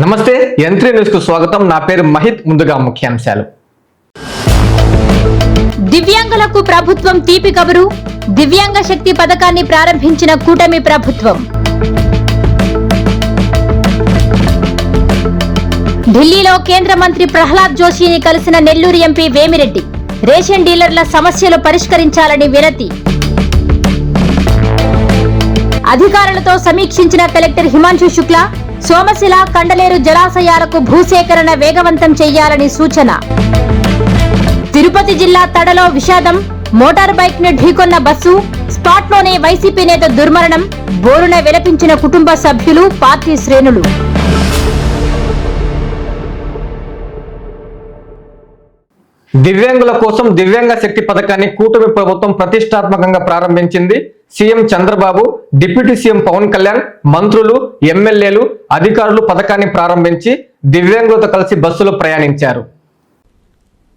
నమస్తే యంత్రి న్యూస్ కు స్వాగతం. నా పేరు మహిత్. ముందుగా ముఖ్యాంశాలు. దివ్యాంగులకు ప్రభుత్వం తీపి కబురు. దివ్యాంగ శక్తి పథకాన్ని ప్రారంభించిన కూటమి ప్రభుత్వం. ఢిల్లీలో కేంద్ర మంత్రి ప్రహ్లాద్ జోషిని కలిసిన నెల్లూరు ఎంపీ వేమిరెడ్డి. రేషన్ డీలర్ల సమస్యలు పరిష్కరించాలని వినతి. అధికారులతో సమీక్షించిన కలెక్టర్ హిమాంశు శుక్లా. సోమశిల, కండలేరు జలాశయాలకు భూసేకరణ వేగవంతం చేయాలని సూచన. తిరుపతి జిల్లా తడలో విషాదం. మోటార్ బైక్ ను ఢీకొన్న బస్సు. స్పాట్లోనే వైసీపీ నేత దుర్మరణం. బోరున విలపించిన కుటుంబ సభ్యులు, పార్టీ శ్రేణులు. దివ్యాంగుల కోసం దివ్యాంగ శక్తి పథకాన్ని కూటమి ప్రభుత్వం ప్రతిష్టాత్మకంగా ప్రారంభించింది. CM Chandrababu, deputy CM Pawan Kalyan, మంత్రులు, ఎమ్మెల్యేలు, అధికారులు పథకాన్ని ప్రారంభించి దివ్యాంగులతో కలిసి బస్సులో ప్రయాణించారు.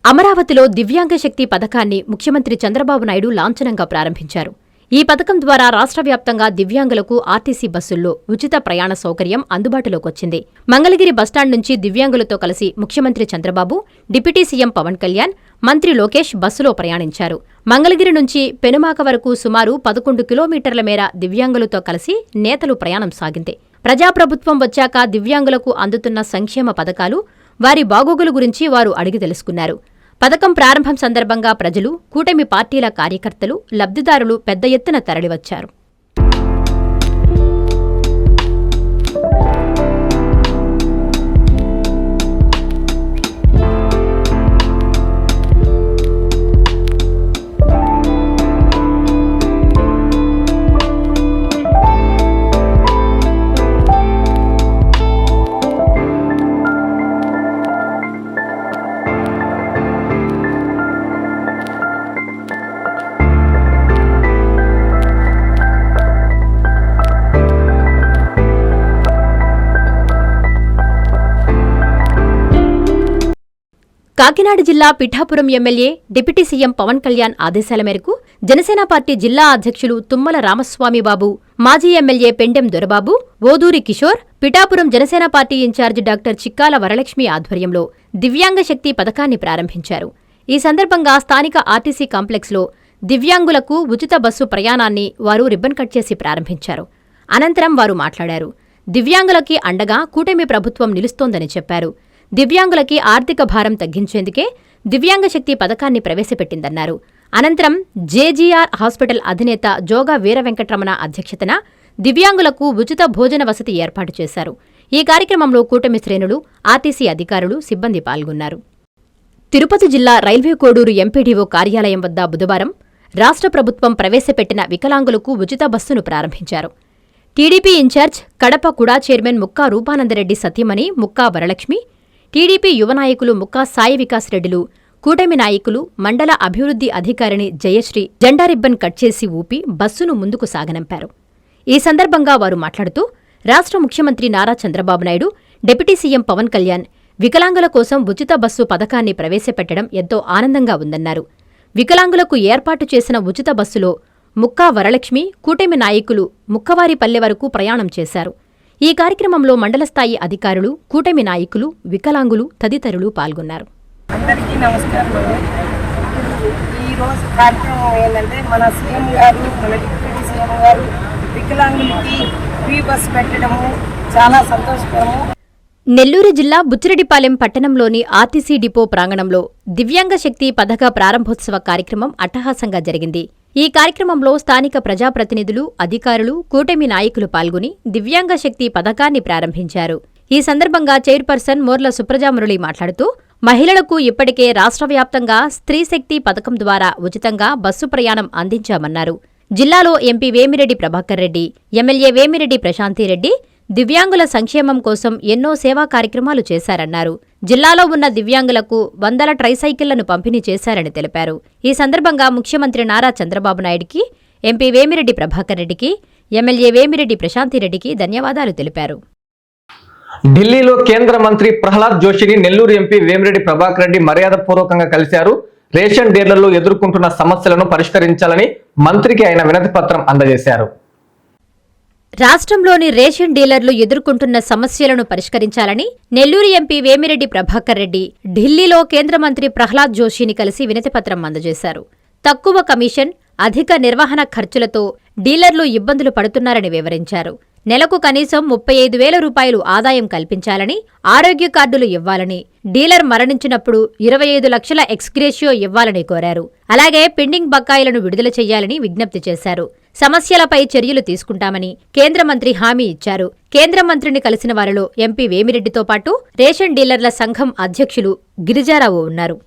అమరావతిలో దివ్యాంగ శక్తి పథకాన్ని ముఖ్యమంత్రి చంద్రబాబు నాయుడు లాంఛనంగా ప్రారంభించారు. ఈ పథకం ద్వారా రాష్ట్ర వ్యాప్తంగా దివ్యాంగులకు ఆర్టీసీ బస్సుల్లో ఉచిత ప్రయాణ సౌకర్యం అందుబాటులోకొచ్చింది. మంగళగిరి బస్టాండ్ నుంచి దివ్యాంగులతో కలిసి ముఖ్యమంత్రి చంద్రబాబు, డిప్యూటీ సీఎం పవన్ కళ్యాణ్, మంత్రి లోకేష్ బస్సులో ప్రయాణించారు. మంగళగిరి నుంచి పెనుమాక వరకు సుమారు 11 కిలోమీటర్ల మేర దివ్యాంగులతో కలిసి నేతలు ప్రయాణం సాగింది. ప్రజాప్రభుత్వం వచ్చాక దివ్యాంగులకు అందుతున్న సంక్షేమ పథకాలు, వారి బాగోగుల గురించి వారు అడిగి తెలుసుకున్నారు. పథకం ప్రారంభం సందర్భంగా ప్రజలు, కూటమి పార్టీల కార్యకర్తలు, లబ్ధిదారులు పెద్ద ఎత్తున తరలివచ్చారు. కాకినాడ జిల్లా Pithapuram MLA, deputy CM Pawan Kalyan ఆదేశాల మేరకు జనసేన పార్టీ జిల్లా అధ్యక్షులు తుమ్మల రామస్వామిబాబు, మాజీ MLA Pendem Dorababu, Oduri Kishore, Pithapuram Janasena party incharge doctor Chikkala Varalakshmi ఆధ్వర్యంలో దివ్యాంగ శక్తి పథకాన్ని ప్రారంభించారు. ఈ సందర్భంగా స్థానిక ఆర్టీసీ కాంప్లెక్స్లో దివ్యాంగులకు ఉచిత బస్సు ప్రయాణాన్ని వారు రిబ్బన్ కట్ చేసి ప్రారంభించారు. అనంతరం వారు మాట్లాడారు. దివ్యాంగులకి అండగా కూటమి ప్రభుత్వం నిలుస్తోందని చెప్పారు. దివ్యాంగులకి ఆర్థిక భారం తగ్గించేందుకే దివ్యాంగ శక్తి పథకాన్ని ప్రవేశపెట్టిందన్నారు. అనంతరం జేజీఆర్ హాస్పిటల్ అధినేత జోగా వీర వెంకటరమణ అధ్యక్షతన దివ్యాంగులకు ఉచిత భోజన వసతి ఏర్పాటు చేశారు. ఈ కార్యక్రమంలో కూటమి శ్రేణులు, ఆర్టీసీ అధికారులు, సిబ్బంది పాల్గొన్నారు. తిరుపతి జిల్లా రైల్వే కోడూరు ఎంపీడీఓ కార్యాలయం వద్ద బుధవారం రాష్ట్ర ప్రభుత్వం ప్రవేశపెట్టిన వికలాంగులకు ఉచిత బస్సును ప్రారంభించారు. టీడీపీ ఇన్ఛార్జ్, కడప కుడా చైర్మన్ ముక్కా రూపానందరెడ్డి సతీమణి ముక్కా వరలక్ష్మి, టీడీపీ యువ నాయకులు ముక్కా సాయి వికాస్ రెడ్డిలు, కూటమి నాయకులు, మండల అభివృద్ధి అధికారిణి జయశ్రీ జెండా రిబ్బన్ కట్ చేసి ఊపి బస్సును ముందుకు సాగనంపారు. ఈ సందర్భంగా వారు మాట్లాడుతూ రాష్ట్ర ముఖ్యమంత్రి నారా చంద్రబాబు నాయుడు, డిప్యూటీ సీఎం పవన్ కళ్యాణ్ వికలాంగుల కోసం ఉచిత బస్సు పథకాన్ని ప్రవేశపెట్టడం ఎంతో ఆనందంగా ఉందన్నారు. వికలాంగులకు ఏర్పాటు చేసిన ఉచిత బస్సులో ముక్కా వరలక్ష్మి, కూటమి నాయకులు ముక్కవారిపల్లె వరకు ప్రయాణం చేశారు. ఈ కార్యక్రమంలో మండల స్థాయి అధికారులు, కూటమి నాయకులు, వికలాంగులు తదితరులు పాల్గొన్నారు. అందరికీ నమస్కారం. ఈరోజు కార్యక్రమం ఏంటంటే మన సీఎం గారు, మన డిప్యూటీ సీఎం గారు వికలాంగులకి ఫ్రీ బస్ పెట్టడము చాలా సంతోషకరము. నెల్లూరు జిల్లా బుచ్చిరెడ్డిపాలెం పట్టణంలోని ఆర్టీసీ డిపో ప్రాంగణంలో దివ్యాంగ శక్తి పథక ప్రారంభోత్సవ కార్యక్రమం అట్టహాసంగా జరిగింది. ఈ కార్యక్రమంలో స్థానిక ప్రజాప్రతినిధులు, అధికారులు, కూటమి నాయకులు పాల్గొని దివ్యాంగ శక్తి పథకాన్ని ప్రారంభించారు. ఈ సందర్భంగా చైర్పర్సన్ మోర్ల సుప్రజామురళి మాట్లాడుతూ మహిళలకు ఇప్పటికే రాష్ట్ర వ్యాప్తంగా స్త్రీ శక్తి పథకం ద్వారా ఉచితంగా బస్సు ప్రయాణం అందించామన్నారు. జిల్లాలో ఎంపీ వేమిరెడ్డి ప్రభాకర్ రెడ్డి, ఎమ్మెల్యే వేమిరెడ్డి ప్రశాంతిరెడ్డి దివ్యాంగుల సంక్షేమం కోసం ఎన్నో సేవా కార్యక్రమాలు చేశారన్నారు. జిల్లాలో ఉన్న దివ్యాంగులకు 100 ట్రైసైకిళ్లను పంపిణీ చేశారని తెలిపారు. ఈ సందర్భంగా ముఖ్యమంత్రి నారా చంద్రబాబు నాయుడికి, ఎంపీ వేమిరెడ్డి ప్రభాకర్ రెడ్డికి, ఎమ్మెల్యే వేమిరెడ్డి ప్రశాంతిరెడ్డికి ధన్యవాదాలు తెలిపారు. ఢిల్లీలో కేంద్ర మంత్రి ప్రహ్లాద్ జోషిని నెల్లూరు ఎంపీ వేమిరెడ్డి ప్రభాకర్ రెడ్డి మర్యాదపూర్వకంగా కలిశారు. రేషన్ డీలర్లు ఎదుర్కొంటున్న సమస్యలను పరిష్కరించాలని మంత్రికి ఆయన వినతి పత్రం అందజేశారు. రాష్ట్రంలోని రేషన్ డీలర్లు ఎదుర్కొంటున్న సమస్యలను పరిష్కరించాలని నెల్లూరు ఎంపీ వేమిరెడ్డి ప్రభాకర్ రెడ్డి ఢిల్లీలో కేంద్ర మంత్రి ప్రహ్లాద్ జోషిని కలిసి వినతిపత్రం అందజేశారు. తక్కువ కమిషన్, అధిక నిర్వహణ ఖర్చులతో డీలర్లు ఇబ్బందులు పడుతున్నారని వివరించారు. నెలకు కనీసం 35,000 రూపాయలు ఆదాయం కల్పించాలని, ఆరోగ్య కార్డులు ఇవ్వాలని, డీలర్ మరణించినప్పుడు 25 లక్షల ఎక్స్గ్రేషియో ఇవ్వాలని కోరారు. అలాగే పెండింగ్ బకాయిలను విడుదల చేయాలని విజ్ఞప్తి చేశారు. సమస్యలపై చర్యలు తీసుకుంటామని కేంద్ర మంత్రి హామీ ఇచ్చారు. కేంద్ర మంత్రిని కలిసిన వారిలో ఎంపీ వేమిరెడ్డితో పాటు రేషన్ డీలర్ల సంఘం అధ్యక్షులు గిరిజారావు ఉన్నారు.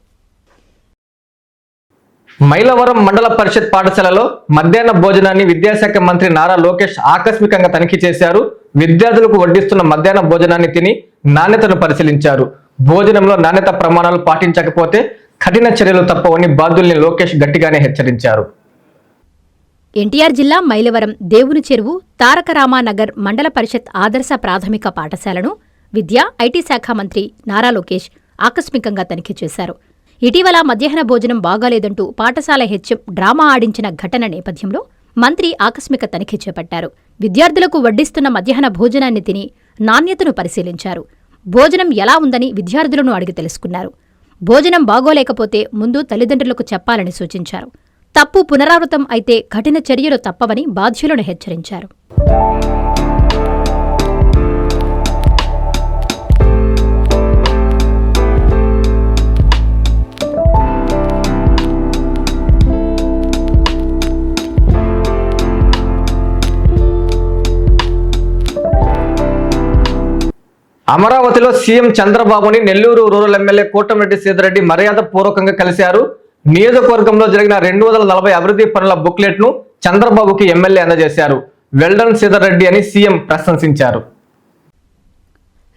మైలవరం మండల పరిషత్ పాఠశాలలో మధ్యాహ్న భోజనాన్ని విద్యాశాఖ మంత్రి నారా లోకేష్ ఆకస్మికంగా తనిఖీ చేశారు. విద్యార్థులకు వడ్డిస్తున్న మధ్యాహ్న భోజనాన్ని తిని నాణ్యతను పరిశీలించారు. భోజనంలో నాణ్యత ప్రమాణాలు పాటించకపోతే కఠిన చర్యలు తప్పవని బాధ్యుల్ని లోకేష్ గట్టిగానే హెచ్చరించారు. ఎన్టీఆర్ జిల్లా మైలవరం దేవుని చెరువు తారకరామానగర్ మండల పరిషత్ ఆదర్శ ప్రాథమిక పాఠశాలను విద్యా, ఐటీ శాఖ మంత్రి నారా లోకేష్ ఆకస్మికంగా తనిఖీ చేశారు. ఇటీవల మధ్యాహ్న భోజనం బాగాలేదంటూ పాఠశాల హెచ్ఎం డ్రామా ఆడించిన ఘటన నేపథ్యంలో మంత్రి ఆకస్మిక తనిఖీ చేపట్టారు. విద్యార్థులకు వడ్డిస్తున్న మధ్యాహ్న భోజనాన్ని తిని నాణ్యతను పరిశీలించారు. భోజనం ఎలా ఉందని విద్యార్థులను అడిగి తెలుసుకున్నారు. భోజనం బాగోలేకపోతే ముందు తల్లిదండ్రులకు చెప్పాలని సూచించారు. తప్పు పునరావృతం అయితే కఠిన చర్యలు తప్పవని బాధ్యులను హెచ్చరించారు. అమరావతిలో సీఎం చంద్రబాబుని నెల్లూరు రూరల్ ఎమ్మెల్యే కోటమిరెడ్డి శ్రీధర్రెడ్డి మర్యాద పూర్వకంగా కలిశారు. నియోజకవర్గంలో జరిగిన 240 అభివృద్ధి పనుల బుక్లెట్ ను చంద్రబాబుకి ఎమ్మెల్యే అందజేశారు. వెల్డన్ శ్రీధర్రెడ్డి అని సీఎం ప్రశంసించారు.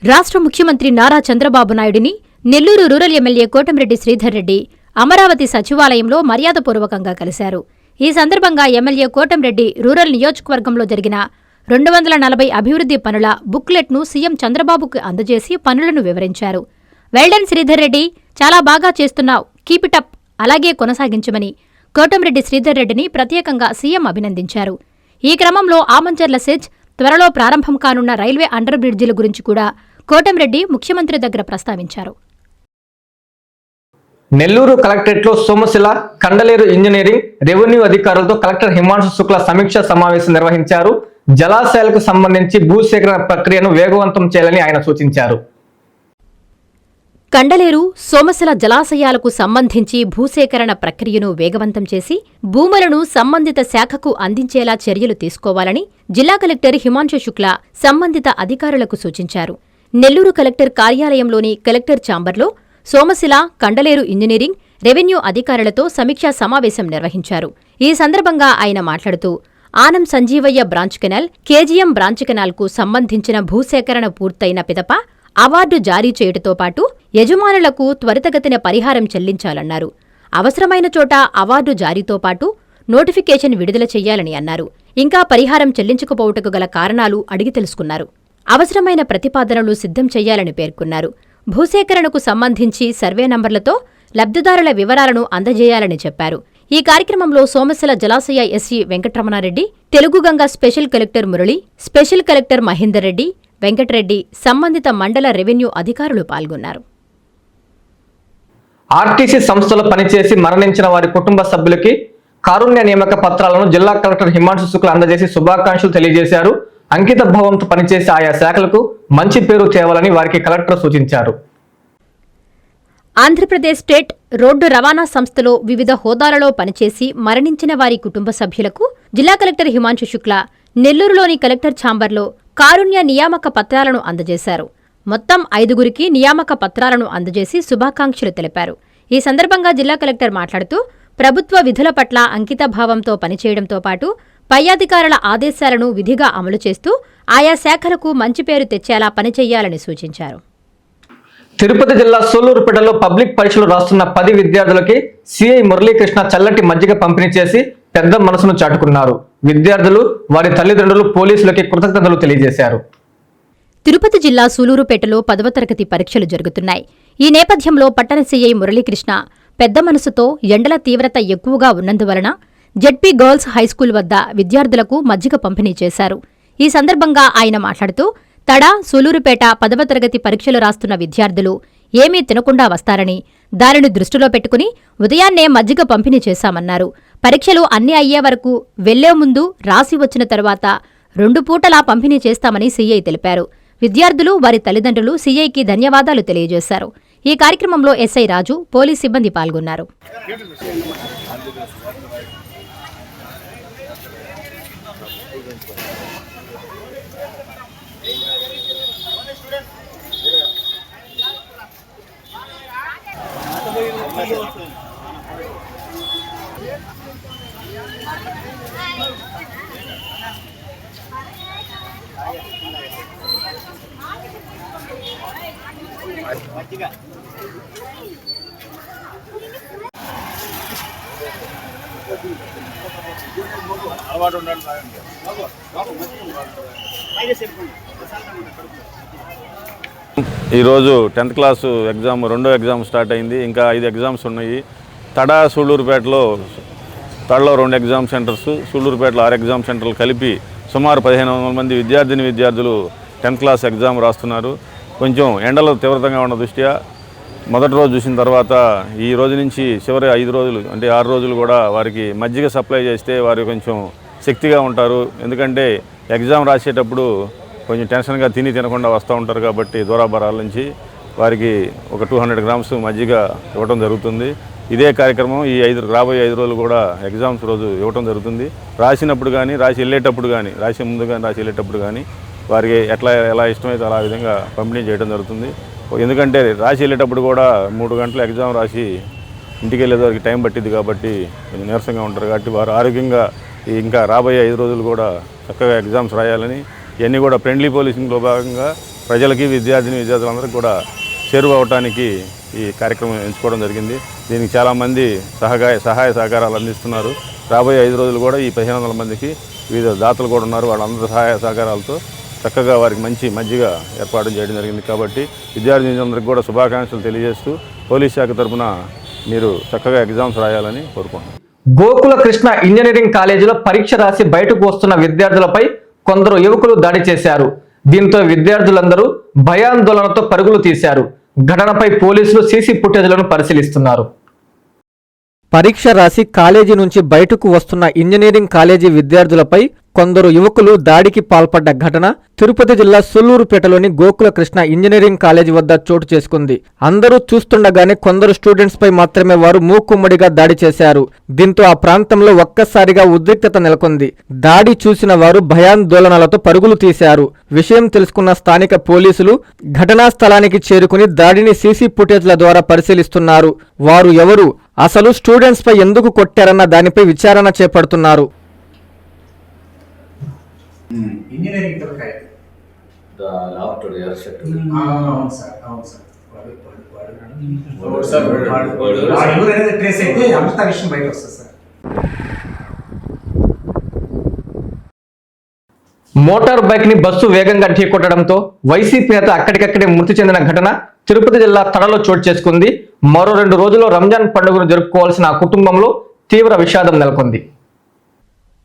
రాష్ట్ర ముఖ్యమంత్రి నారా చంద్రబాబు నాయుడిని నెల్లూరు రూరల్ ఎమ్మెల్యే కోటమిరెడ్డి శ్రీధర్రెడ్డి అమరావతి సచివాలయంలో మర్యాదపూర్వకంగా కలిశారు. ఈ సందర్భంగా ఎమ్మెల్యే కోటమిరెడ్డి రూరల్ నియోజకవర్గంలో జరిగిన 240 అభివృద్ధి పనుల బుక్లెట్ను సీఎం చంద్రబాబుకు అందజేసి పనులను వివరించారు. వెల్డన్ శ్రీధర్రెడ్డి, చాలా బాగా చేస్తున్నావ్, కీపిటప్, అలాగే కొనసాగించమని కోటమిరెడ్డి శ్రీధర్రెడ్డిని ప్రత్యేకంగా సీఎం అభినందించారు. ఈ క్రమంలో ఆమంచర్ల సెజ్, త్వరలో ప్రారంభం కానున్న రైల్వే అండర్ బ్రిడ్జిల గురించి కూడా కోటమిరెడ్డి ముఖ్యమంత్రి దగ్గర ప్రస్తావించారు. నెల్లూరు కలెక్టరేట్లో సోమశిల, కండలేరు ఇంజనీరింగ్, రెవెన్యూ అధికారులతో కలెక్టర్ హిమాంశు శుక్లా సమీక్షా సమావేశం నిర్వహించారు. జలాశయాలకు సంబంధించి భూసేకరణ ప్రక్రియను వేగవంతం చేయాలని ఆయన సూచించారు. కండలేరు, సోమశిల జలాశయాలకు సంబంధించి భూసేకరణ ప్రక్రియను వేగవంతం చేసి భూములను సంబంధిత శాఖకు అందించేలా చర్యలు తీసుకోవాలని జిల్లా కలెక్టర్ హిమాంశు శుక్లా సంబంధిత అధికారులకు సూచించారు. నెల్లూరు కలెక్టర్ కార్యాలయంలోని కలెక్టర్ ఛాంబర్లో సోమశిల, కండలేరు ఇంజనీరింగ్, రెవెన్యూ అధికారులతో సమీక్షా సమావేశం నిర్వహించారు. ఈ సందర్భంగా ఆయన మాట్లాడుతూ Anam Sanjeevaiah branch canal, KGM branch కెనాల్కు సంబంధించిన భూసేకరణ పూర్తయిన పిదప అవార్డు జారీ చేయుటతో పాటు యజమానులకు త్వరితగతిన పరిహారం చెల్లించాలన్నారు. అవసరమైన చోట అవార్డు జారీతో పాటు నోటిఫికేషన్ విడుదల చెయ్యాలని అన్నారు. ఇంకా పరిహారం చెల్లించకపోవుటకు గల కారణాలు అడిగి తెలుసుకున్నారు. అవసరమైన ప్రతిపాదనలు సిద్ధం చెయ్యాలని పేర్కొన్నారు. భూసేకరణకు సంబంధించి సర్వే నంబర్లతో లబ్ధిదారుల వివరాలను అందజేయాలని చెప్పారు. ఈ కార్యక్రమంలో సోమశిల జలాశయ SC Venkataramanareddy, Telugu Ganga special collector Murali, special collector Mahender Reddy, Venkatareddy, సంబంధిత మండల రెవెన్యూ అధికారులు పాల్గొన్నారు. ఆర్టీసీ సంస్థలో పనిచేసి మరణించిన వారి కుటుంబ సభ్యులకి కారుణ్య నియామక పత్రాలను జిల్లా కలెక్టర్ హిమాంశు శుక్లా అందజేసి శుభాకాంక్షలు తెలియజేశారు. అంకిత భావంతో పనిచేసి ఆయా శాఖలకు మంచి పేరు తేవాలని వారికి కలెక్టర్ సూచించారు. ఆంధ్రప్రదేశ్ స్టేట్ రోడ్డు రవాణా సంస్థలో వివిధ హోదాలలో పనిచేసి మరణించిన వారి కుటుంబ సభ్యులకు జిల్లా కలెక్టర్ హిమాంశు శుక్లా నెల్లూరులోని కలెక్టర్ ఛాంబర్లో కారుణ్య నియామక పత్రాలను అందజేశారు. మొత్తం 5గురికి నియామక పత్రాలను అందజేసి శుభాకాంక్షలు తెలిపారు. ఈ సందర్భంగా జిల్లా కలెక్టర్ మాట్లాడుతూ ప్రభుత్వ విధుల పట్ల అంకితభావంతో పనిచేయడంతో పాటు పై అధికారుల ఆదేశాలను విధిగా అమలు చేస్తూ ఆయా శాఖలకు మంచి పేరు తెచ్చేలా పనిచేయాలని సూచించారు. తిరుపతి జిల్లా సూళ్లూరుపేటలో పబ్లిక్ పరీక్షలు రాస్తున్న 10 విద్యార్థులకి సిఐ మురళీకృష్ణ చల్లటి మజ్జిగ పంపిణీ చేసి పెద్ద మనసును చాటుకున్నారు. విద్యార్థులు, వారి తల్లిదండ్రులు పోలీసులకి కృతజ్ఞతలు తెలియజేశారు. తిరుపతి జిల్లా సూలూరుపేటలో 10వ తరగతి పరీక్షలు జరుగుతున్నాయి. ఈ నేపథ్యంలో పట్టణ సీఐ మురళీకృష్ణ పెద్ద మనసుతో ఎండల తీవ్రత ఎక్కువగా ఉన్నందువలన జెడ్పీ గర్ల్స్ హైస్కూల్ వద్ద విద్యార్థులకు మజ్జిగ పంపిణీ చేశారు. ఈ సందర్భంగా ఆయన మాట్లాడుతూ తడ, సూలూరుపేట 10వ తరగతి పరీక్షలు రాస్తున్న విద్యార్థులు ఏమీ తినకుండా వస్తారని, దానిని దృష్టిలో పెట్టుకుని ఉదయాన్నే మజ్జిగ పంపిణీ చేశామన్నారు. పరీక్షలు అన్నీ అయ్యే వరకు వెళ్లే ముందు, రాసి వచ్చిన తరువాత 2 పూటలా పంపిణీ చేస్తామని సీఐ తెలిపారు. విద్యార్థులు, వారి తల్లిదండ్రులు సీఐకి ధన్యవాదాలు తెలియజేశారు. ఈ కార్యక్రమంలో ఎస్ఐ రాజు, పోలీస్ సిబ్బంది పాల్గొన్నారు. ఈరోజు 10th క్లాసు ఎగ్జామ్, రెండో ఎగ్జామ్ స్టార్ట్ అయింది. ఇంకా 5 ఎగ్జామ్స్ ఉన్నాయి. తడ, సూళ్ళూరుపేటలో తడలో 2 ఎగ్జామ్ సెంటర్స్, సూళ్ళూరుపేటలో 6 ఎగ్జామ్ సెంటర్లు కలిపి సుమారు 1500 మంది విద్యార్థులు 10th క్లాస్ ఎగ్జామ్ రాస్తున్నారు. కొంచెం ఎండలు తీవ్రతంగా ఉన్న దృష్ట్యా మొదటి రోజు చూసిన తర్వాత ఈ రోజు నుంచి చివరి 5 రోజులు అంటే 6 రోజులు కూడా వారికి మజ్జిగ సప్లై చేస్తే వారు కొంచెం శక్తిగా ఉంటారు. ఎందుకంటే ఎగ్జామ్ రాసేటప్పుడు కొంచెం టెన్షన్గా తినకుండా వస్తూ ఉంటారు కాబట్టి దూరాభారాల నుంచి వారికి ఒక 200 గ్రామ్స్ మజ్జిగ ఇవ్వడం జరుగుతుంది. ఇదే కార్యక్రమం రాబోయే 5 రోజులు కూడా ఎగ్జామ్స్ రోజు ఇవ్వడం జరుగుతుంది. రాసినప్పుడు కానీ, రాసి వెళ్ళేటప్పుడు కానీ, రాసే ముందు కానీ, రాసి వెళ్ళేటప్పుడు కానీ వారికి ఎలా ఇష్టమైతే అలా విధంగా పంపిణీ చేయడం జరుగుతుంది. ఎందుకంటే రాసి వెళ్ళేటప్పుడు కూడా 3 గంటలు ఎగ్జామ్ రాసి ఇంటికి వెళ్ళేదానికి టైం పట్టింది కాబట్టి కొంచెం నీరసంగా ఉంటారు. కాబట్టి వారు ఆరోగ్యంగా ఇంకా రాబోయే 5 రోజులు కూడా చక్కగా ఎగ్జామ్స్ రాయాలని, ఇవన్నీ కూడా ఫ్రెండ్లీ పోలీసింగ్లో భాగంగా ప్రజలకి, విద్యార్థులందరికీ కూడా చేరువ అవడానికి ఈ కార్యక్రమం ఎంచుకోవడం జరిగింది. దీనికి చాలామంది సహాయ సహకారాలు అందిస్తున్నారు. రాబోయే 5 రోజులు కూడా ఈ 1500 మందికి వివిధ దాతలు కూడా ఉన్నారు. వాళ్ళందరూ సహాయ సహకారాలతో చక్కగా వారికి మంచి మజ్జిగ ఏర్పాటు చేయడం జరిగింది. కాబట్టి విద్యార్థులందరికీ కూడా శుభాకాంక్షలు తెలియజేస్తూ పోలీస్ శాఖ తరఫున మీరు చక్కగా ఎగ్జామ్స్ రాయాలని కోరుకుంటున్నాను. గోకుల కృష్ణ ఇంజనీరింగ్ కాలేజీలో పరీక్ష రాసి బయటకు వస్తున్న విద్యార్థులపై కొందరు యువకులు దాడి చేశారు. దీంతో విద్యార్థులందరూ భయాందోళనతో పరుగులు తీశారు. ఘటనపై పోలీసులు సీసీ ఫుటేజ్లను పరిశీలిస్తున్నారు. పరీక్ష రాసి కాలేజీ నుంచి బయటకు వస్తున్న ఇంజనీరింగ్ కాలేజీ విద్యార్థులపై కొందరు యువకులు దాడికి పాల్పడ్డ ఘటన తిరుపతి జిల్లా సూళ్లూరుపేటలోని గోకుల కృష్ణ ఇంజనీరింగ్ కాలేజీ వద్ద చోటు చేసుకుంది. అందరూ చూస్తుండగానే కొందరు స్టూడెంట్స్ పై మాత్రమే వారు మూకుమ్మడిగా దాడి చేశారు. దీంతో ఆ ప్రాంతంలో ఒక్కసారిగా ఉద్రిక్తత నెలకొంది. దాడి చూసిన వారు భయాందోళనలతో పరుగులు తీశారు. విషయం తెలుసుకున్న స్థానిక పోలీసులు ఘటనా స్థలానికి చేరుకుని దాడిని సీసీ ఫుటేజ్ల ద్వారా పరిశీలిస్తున్నారు. వారు ఎవరు, అసలు స్టూడెంట్స్ పై ఎందుకు కొట్టారన్న దానిపై విచారణ చేపడుతున్నారు. ఇంజనీరింగ్ తరకాయ లాఫ్టర్ ఎర్షెట్ అవును సార్ ఎవరైనా ట్రేస్ అయితే అంతా విషయం బయట వస్తుంది సార్. మోటార్ బైక్ ని బస్సు వేగంగా ఢీకొట్టడంతో వైసీపీ నేత అక్కడికక్కడే మృతి చెందిన ఘటన తిరుపతి జిల్లా తడలో చోటు చేసుకుంది. మరో 2 రోజుల్లో రంజాన్ పండుగను జరుపుకోవాల్సిన ఆ కుటుంబంలో తీవ్ర విషాదం నెలకొంది.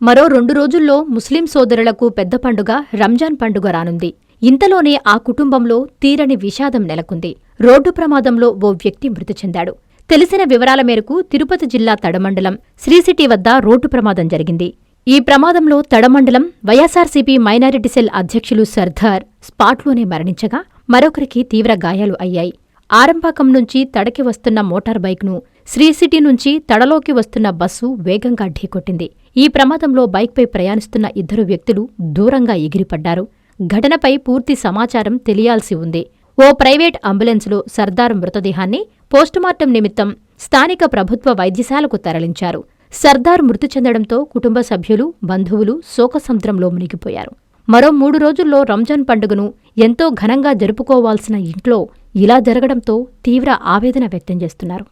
మరో 2 రోజుల్లో ముస్లిం సోదరులకు పెద్ద పండుగ రంజాన్ పండుగ రానుంది. ఇంతలోనే ఆ కుటుంబంలో తీరని విషాదం నెలకొంది. రోడ్డు ప్రమాదంలో ఓ వ్యక్తి మృతి చెందాడు. తెలిసిన వివరాల మేరకు తిరుపతి జిల్లా తడమండలం శ్రీసిటీ వద్ద రోడ్డు ప్రమాదం జరిగింది. ఈ ప్రమాదంలో తడమండలం వైఎస్ఆర్సీపీ మైనారిటీ సెల్ అధ్యక్షులు సర్దార్ స్పాట్లోనే మరణించగా మరొకరికి తీవ్ర గాయాలు అయ్యాయి. ఆరంపాకం నుంచి తడకి వస్తున్న మోటార్ బైక్ను శ్రీసిటీ నుంచి తడలోకి వస్తున్న బస్సు వేగంగా ఢీకొట్టింది. ఈ ప్రమాదంలో బైక్పై ప్రయాణిస్తున్న 2 వ్యక్తులు దూరంగా ఎగిరిపడ్డారు. ఘటనపై పూర్తి సమాచారం తెలియాల్సి ఉంది. ఓ ప్రైవేట్ అంబులెన్సులో సర్దార్ మృతదేహాన్ని పోస్టుమార్టం నిమిత్తం స్థానిక ప్రభుత్వ వైద్యశాలకు తరలించారు. సర్దార్ మృతి చెందడంతో కుటుంబ సభ్యులు, బంధువులు శోకసముద్రంలో మునిగిపోయారు. మరో 3 రోజుల్లో రంజాన్ పండుగను ఎంతో ఘనంగా జరుపుకోవాల్సిన ఇంట్లో ఇలా జరగడంతో తీవ్ర ఆవేదన వ్యక్తం చేస్తున్నారు.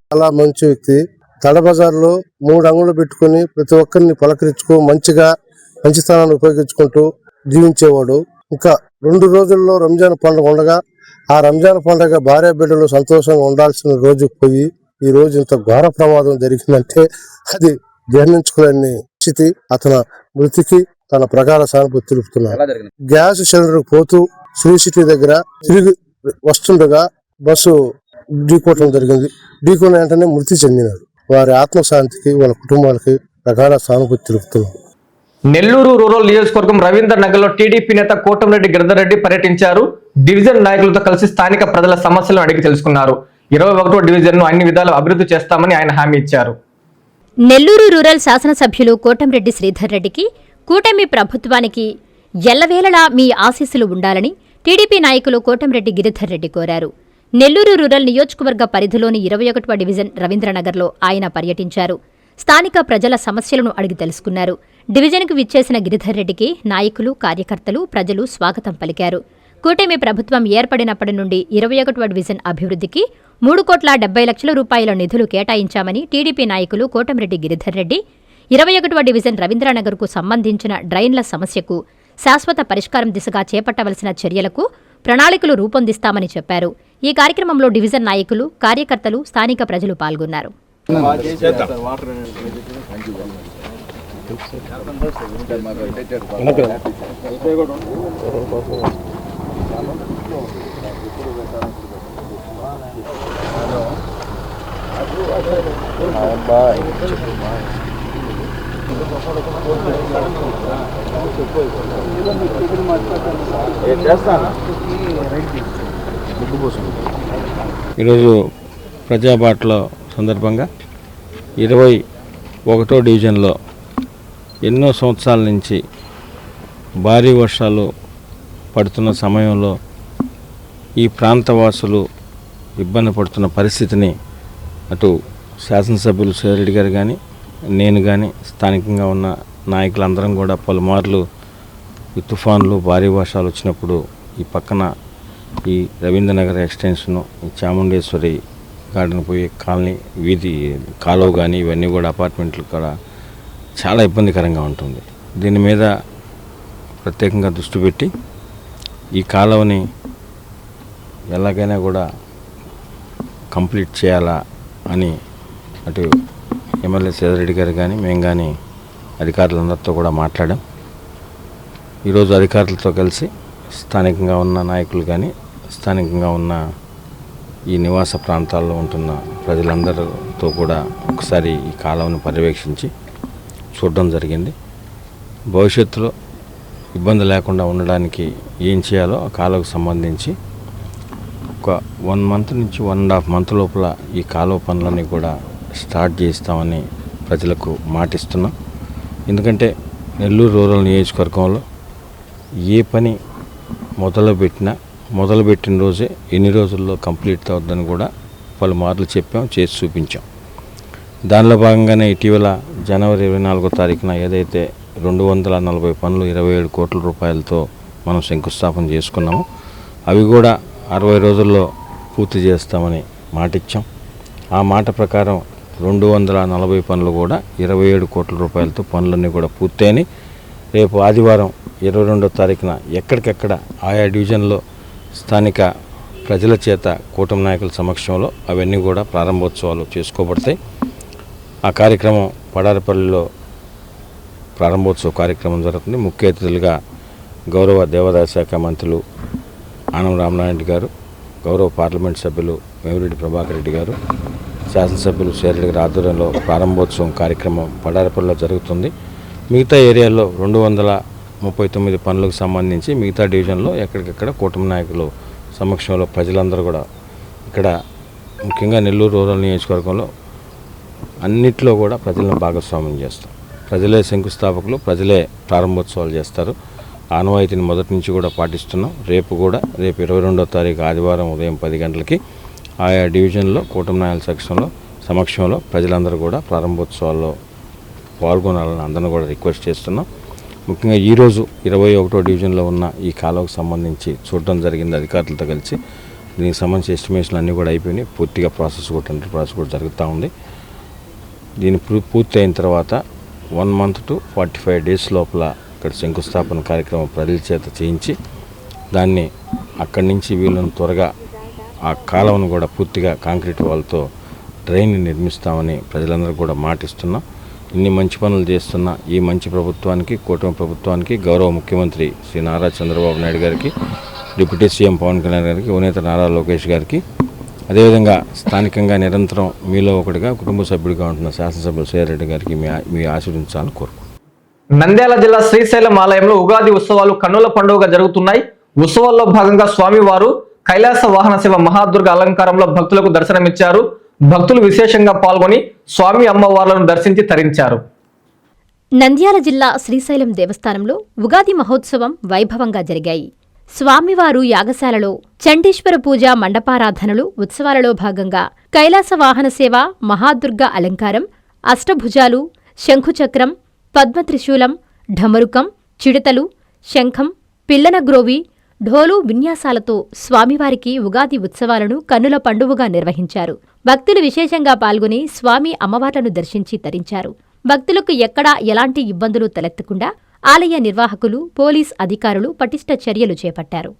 చాలా మంచి వ్యక్తి. తడ బజార్లో 3 అంగుళ్ళు పెట్టుకుని ప్రతి ఒక్కరిని పలకరించుకో మంచి స్థానాన్ని ఉపయోగించుకుంటూ జీవించేవాడు. ఇంకా 2 రోజుల్లో రంజాన్ పండుగ ఉండగా ఆ రంజాన్ పండుగ భార్య బిడ్డలు సంతోషంగా ఉండాల్సిన రోజు పోయి ఈ రోజు ఇంత ఘోర ప్రమాదం జరిగిందంటే అది జీర్ణించుకోలేని స్థితి. అతను మృతికి తన ప్రగాఢ సానుభూతి తెలుపుతున్నారు. గ్యాస్ సిలిండర్ పోతూ శ్రీ సిటీ దగ్గర తిరిగి వస్తుండగా బస్సు ఢీకోవటం జరిగింది. ఢీకొన్న వెంటనే మృతి చెందినాడు. వారి ఆత్మశాంతికి వాళ్ళ కుటుంబాలకి ప్రగాఢ సానుభూతి తెలుపుతున్నారు. నెల్లూరు రూరల్ నియోజకవర్గం రవీంద్ర నగర్లో టీడీపీ నేత కోటంరెడ్డి గిరిధర్ రెడ్డి పర్యటించారు. డివిజన్ నాయకులతో కలిసి స్థానిక ప్రజల సమస్యలను అడిగి తెలుసుకున్నారు. 21వ డివిజన్ ను అన్ని విధాలు అభివృద్ధి చేస్తామని ఆయన హామీ ఇచ్చారు. నెల్లూరు రూరల్ శాసనసభ్యులు కోటంరెడ్డి శ్రీధర్ రెడ్డికి కూటమి ప్రభుత్వానికి ఎల్లవేళలా మీ ఆశీస్సులు ఉండాలని టీడీపీ నాయకులు కోటంరెడ్డి గిరిధర్ రెడ్డి కోరారు. నెల్లూరు రూరల్ నియోజకవర్గ పరిధిలోని 21వ డివిజన్ రవీంద్రనగర్లో ఆయన పర్యటించారు. స్థానిక ప్రజల సమస్యలను అడిగి తెలుసుకున్నారు. డివిజన్కు విచ్చేసిన గిరిధర్ రెడ్డికి నాయకులు, కార్యకర్తలు, ప్రజలు స్వాగతం పలికారు. కూటమి ప్రభుత్వం ఏర్పడినప్పటి నుండి 21వ డివిజన్ అభివృద్ధికి 3,70,00,000 రూపాయల నిధులు కేటాయించామని టీడీపీ నాయకులు కోటంరెడ్డి గిరిధర్ రెడ్డి 21వ డివిజన్ రవీంద్రనగర్కు సంబంధించిన డ్రైన్ల సమస్యకు శాశ్వత పరిష్కారం దిశగా చేపట్టవలసిన చర్యలకు ప్రణాళికలు రూపొందిస్తామని చెప్పారు. ఈ కార్యక్రమంలో డివిజన్ నాయకులు, కార్యకర్తలు, స్థానిక ప్రజలు పాల్గొన్నారు. ఈరోజు ప్రజాబాటలో సందర్భంగా 21వ డివిజన్లో ఎన్నో సంవత్సరాల నుంచి భారీ వర్షాలు పడుతున్న సమయంలో ఈ ప్రాంతవాసులు ఇబ్బంది పడుతున్న పరిస్థితిని అటు శాసనసభ్యులు శ్రీరెడ్డి గారు కానీ, నేను కానీ, స్థానికంగా ఉన్న నాయకులందరం కూడా పలుమార్లు ఈ తుఫాన్లు, భారీ వర్షాలు వచ్చినప్పుడు ఈ పక్కన ఈ రవీంద్రనగర్ ఎక్స్టెన్షను, చాముండేశ్వరి గార్డెన్ పోయే కాలనీ, వీధి కాలువ కానీ ఇవన్నీ కూడా అపార్ట్మెంట్లు కూడా చాలా ఇబ్బందికరంగా ఉంటుంది. దీని మీద ప్రత్యేకంగా దృష్టి పెట్టి ఈ కాలువని ఎలాగైనా కూడా కంప్లీట్ చేయాలా అని అటు ఎమ్మెల్యే శ్రీధర్ గారు కానీ, మేము కానీ అధికారులందరితో కూడా మాట్లాడాం. ఈరోజు అధికారులతో కలిసి స్థానికంగా ఉన్న నాయకులు కానీ, స్థానికంగా ఉన్న ఈ నివాస ప్రాంతాల్లో ఉంటున్న ప్రజలందరితో కూడా ఒకసారి ఈ కాలువను పర్యవేక్షించి చూడడం జరిగింది. భవిష్యత్తులో ఇబ్బంది లేకుండా ఉండడానికి ఏం చేయాలో ఆ కాలువకు సంబంధించి ఒక 1 మంత్ నుంచి 1.5 మంత్ లోపల ఈ కాలువ పనులన్నీ కూడా స్టార్ట్ చేస్తామని ప్రజలకు మాటిస్తున్నాం. ఎందుకంటే నెల్లూరు రూరల్ నియోజకవర్గంలో ఏ పని మొదలుపెట్టిన రోజే ఎన్ని రోజుల్లో కంప్లీట్ అవుతుందని కూడా పలుమార్లు చెప్పాం, చేసి చూపించాం. దానిలో భాగంగానే ఇటీవల జనవరి 24వ తారీఖున ఏదైతే 240 పనులు 27 కోట్ల రూపాయలతో మనం శంకుస్థాపన చేసుకున్నాము, అవి కూడా 60 రోజుల్లో పూర్తి చేస్తామని మాటిచ్చాం. ఆ మాట ప్రకారం 240 పనులు కూడా 27 కోట్ల రూపాయలతో పనులన్నీ కూడా పూర్తయినాయి. రేపు ఆదివారం 22వ తారీఖున ఎక్కడికెక్కడ ఆయా డివిజన్లో స్థానిక ప్రజల చేత కూటమి నాయకుల సమక్షంలో అవన్నీ కూడా ప్రారంభోత్సవాలు చేసుకోబడతాయి. ఆ కార్యక్రమం పడారపల్లిలో ప్రారంభోత్సవ కార్యక్రమం జరుగుతుంది. ముఖ్య అతిథులుగా గౌరవ దేవాదాయ శాఖ మంత్రులు ఆనం రామనారాయణ గారు, గౌరవ పార్లమెంట్ సభ్యులు వేమిరెడ్డి ప్రభాకర్ రెడ్డి గారు, శాసనసభ్యులు శ్రీరెడ్డి గారి ఆధ్వర్యంలో ప్రారంభోత్సవం కార్యక్రమం పడారపల్లిలో జరుగుతుంది. మిగతా ఏరియాల్లో 239 పనులకు సంబంధించి మిగతా డివిజన్లో ఎక్కడికెక్కడ కూటమి నాయకులు సమక్షంలో ప్రజలందరూ కూడా ఇక్కడ ముఖ్యంగా నెల్లూరు రూరల్ నియోజకవర్గంలో అన్నిట్లో కూడా ప్రజలను భాగస్వామ్యం చేస్తాం. ప్రజలే శంకుస్థాపకులు, ప్రజలే ప్రారంభోత్సవాలు చేస్తారు. ఆనవాయితీని మొదటి నుంచి కూడా పాటిస్తున్నాం. రేపు 22వ తారీఖు ఆదివారం ఉదయం 10 గంటలకి ఆయా డివిజన్లో కూటమి నాయకుల సమక్షంలో ప్రజలందరూ కూడా ప్రారంభోత్సవాల్లో పాల్గొనాలని అందరిని కూడా రిక్వెస్ట్ చేస్తున్నాం. ముఖ్యంగా ఈరోజు 21వ డివిజన్లో ఉన్న ఈ కాలువకు సంబంధించి చూడడం జరిగింది అధికారులతో కలిసి. దీనికి సంబంధించి ఎస్టిమేషన్లు అన్నీ కూడా అయిపోయినాయి. పూర్తిగా ప్రాసెస్ కూడా జరుగుతూ ఉంది. దీని పూర్తి అయిన తర్వాత 1 మంత్ to 45 days లోపల ఇక్కడ శంకుస్థాపన కార్యక్రమం ప్రజల చేత చేయించి దాన్ని అక్కడి నుంచి వీళ్ళని త్వరగా ఆ కాలువను కూడా పూర్తిగా కాంక్రీట్ వాల్తో డ్రైన్ని నిర్మిస్తామని ప్రజలందరూ కూడా మాటిస్తున్నాం. ఇన్ని మంచి పనులు చేస్తున్న ఈ మంచి ప్రభుత్వానికి, కూటమి ప్రభుత్వానికి, గౌరవ ముఖ్యమంత్రి శ్రీ నారా చంద్రబాబు నాయుడు గారికి, డిప్యూటీ సీఎం పవన్ కళ్యాణ్ గారికి, ఉపనేత నారా లోకేష్ గారికి, అదేవిధంగా స్థానికంగా నిరంతరం మీలో ఒకటిగా కుటుంబ సభ్యుడిగా ఉంటున్న శాసనసభ్యులు శ్రీరెడ్డి గారికి మీ ఆశీర్వదించాలని కోరుకుంటున్నాను. నంద్యాల జిల్లా శ్రీశైలం ఆలయంలో ఉగాది ఉత్సవాలు కన్నుల పండుగగా జరుగుతున్నాయి. ఉత్సవాల్లో భాగంగా స్వామివారు కైలాస వాహన సేవ మహాదుర్గ అలంకారంలో భక్తులకు దర్శనమిచ్చారు. భక్తులు విశేషంగా పాల్గొని స్వామి అమ్మవార్లను దర్శించి తరించారు. నంద్యాల జిల్లా శ్రీశైలం దేవస్థానంలో ఉగాది మహోత్సవం వైభవంగా జరిగాయి. స్వామివారు యాగశాలలో చండీశ్వర పూజ, మండపారాధనలు, ఉత్సవాలలో భాగంగా కైలాస వాహన సేవ, మహాదుర్గ అలంకారం, అష్టభుజాలు, శంఖుచక్రం, పద్మత్రిశూలం, ఢమరుకం, చిడతలు, శంఖం, పిల్లనగ్రోవి, ఢోలు విన్యాసాలతో స్వామివారికి ఉగాది ఉత్సవాలను కన్నుల పండువగా నిర్వహించారు. భక్తులు విశేషంగా పాల్గొని స్వామి అమ్మవార్లను దర్శించి తరించారు. భక్తులకు ఎక్కడా ఎలాంటి ఇబ్బందులు తలెత్తకుండా ఆలయ నిర్వాహకులు, పోలీస్ అధికారులు పటిష్ట చర్యలు చేపట్టారు.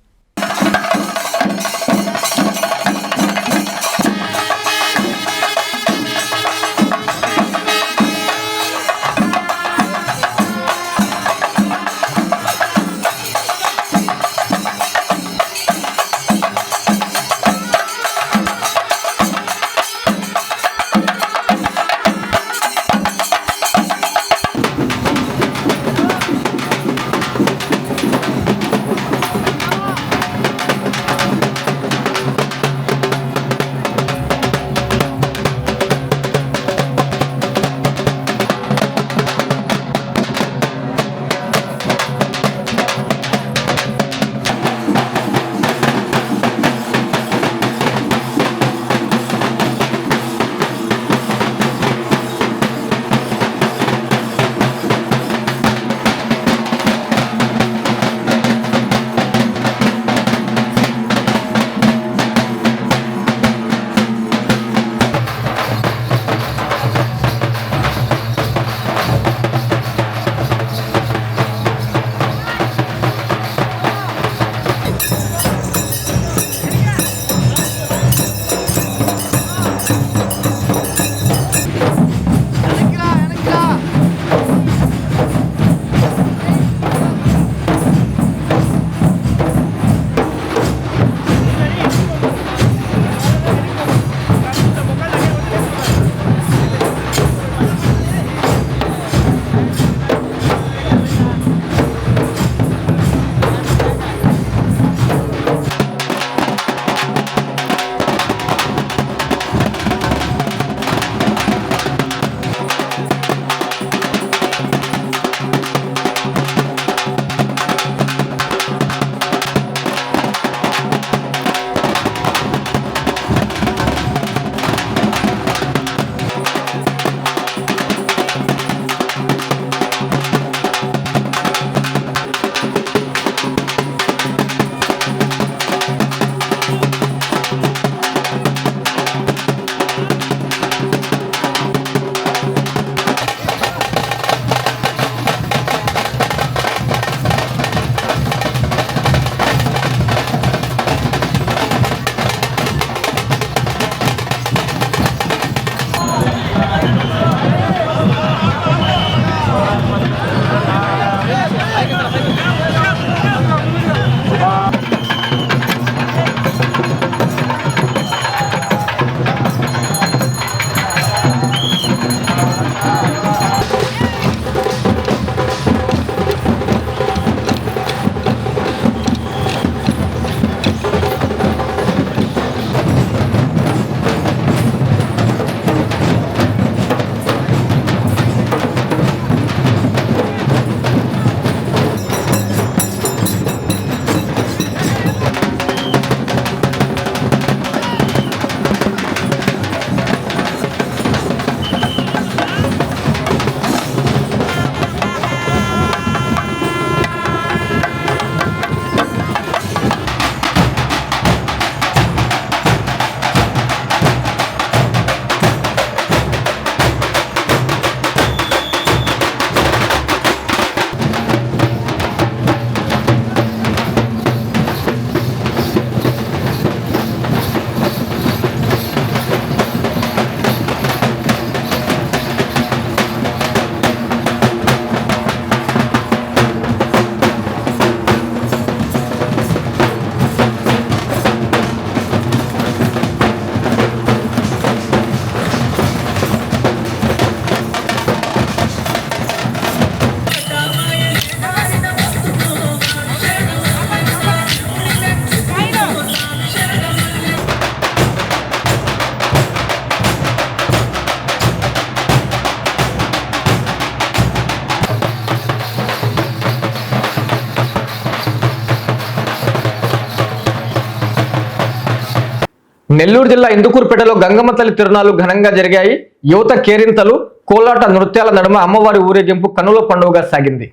నెల్లూరు జిల్లా ఇందుకూరుపేటలో గంగమ్మ తల్లి తిరునాళ్లు ఘనంగా జరిగాయి. యువత కేరింతలు, కోలాట నృత్యాల నడుమ అమ్మవారి ఊరేగింపు కన్నుల పండుగగా సాగింది.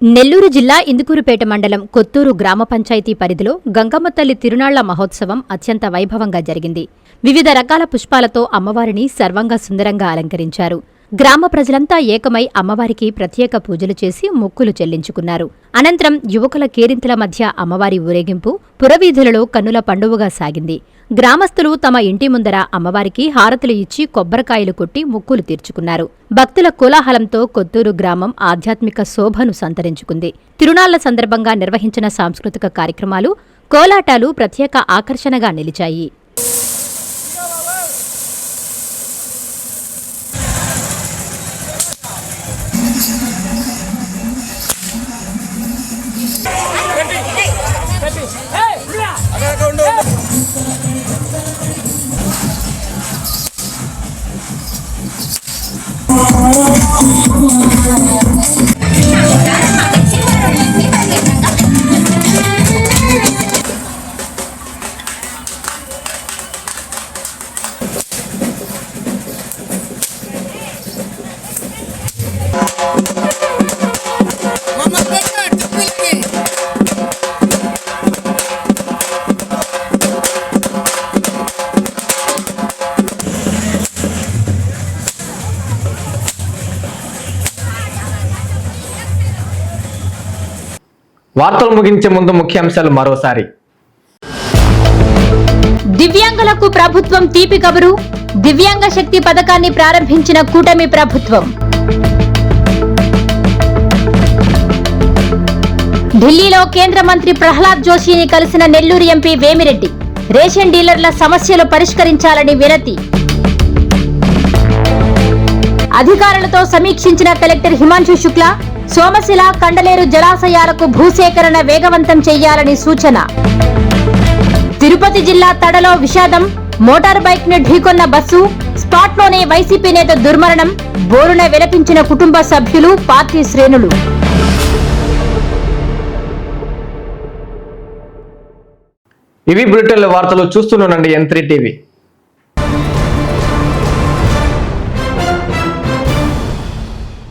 నెల్లూరు జిల్లా ఇందుకూరుపేట మండలం కొత్తూరు గ్రామ పంచాయతీ పరిధిలో గంగమ్మ తల్లి తిరునాళ్ల మహోత్సవం అత్యంత వైభవంగా జరిగింది. వివిధ రకాల పుష్పాలతో అమ్మవారిని సర్వంగా సుందరంగా అలంకరించారు. గ్రామ ప్రజలంతా ఏకమై అమ్మవారికి ప్రత్యేక పూజలు చేసి మొక్కులు చెల్లించుకున్నారు. అనంతరం యువకుల కేరింతల మధ్య అమ్మవారి ఊరేగింపు పురవీధులలో కన్నుల పండువగా సాగింది. గ్రామస్తులు తమ ఇంటి ముందర అమ్మవారికి హారతులు ఇచ్చి కొబ్బరికాయలు కొట్టి మొక్కులు తీర్చుకున్నారు. భక్తుల కోలాహలంతో కొత్తూరు గ్రామం ఆధ్యాత్మిక శోభను సంతరించుకుంది. తిరునాళ్ల సందర్భంగా నిర్వహించిన సాంస్కృతిక కార్యక్రమాలు, కోలాటాలు ప్రత్యేక ఆకర్షణగా నిలిచాయి. వార్తలు ముగించే ముందు ముఖ్యాంశాలు మరోసారి. దివ్యాంగులకు ప్రభుత్వం తీపి కబురు, దివ్యాంగ శక్తి పథకాన్ని ప్రారంభించిన కూటమి ప్రభుత్వం. ఢిల్లీలో కేంద్ర మంత్రి ప్రహ్లాద్ జోషిని కలిసిన నెల్లూరు ఎంపీ వేమిరెడ్డి, రేషన్ డీలర్ల సమస్యలు పరిష్కరించాలని వినతి. అధికారులతో సమీక్షించిన కలెక్టర్ హిమాంశు శుక్లా, సోమశిల, కండలేరు జలాశయాలకు భూసేకరణ వేగవంతం చేయాలని సూచన. తిరుపతి జిల్లా తడలో విషాదం, మోటార్ బైక్ ను ఢీకొన్న బస్సు, స్పాట్లోనే వైసీపీ నేత దుర్మరణం, బోరున విలపించిన కుటుంబ సభ్యులు, పార్టీ శ్రేణులు. ఇవి బులెటిన్ల వార్తలు. చూస్తూనండి N3 టీవీ.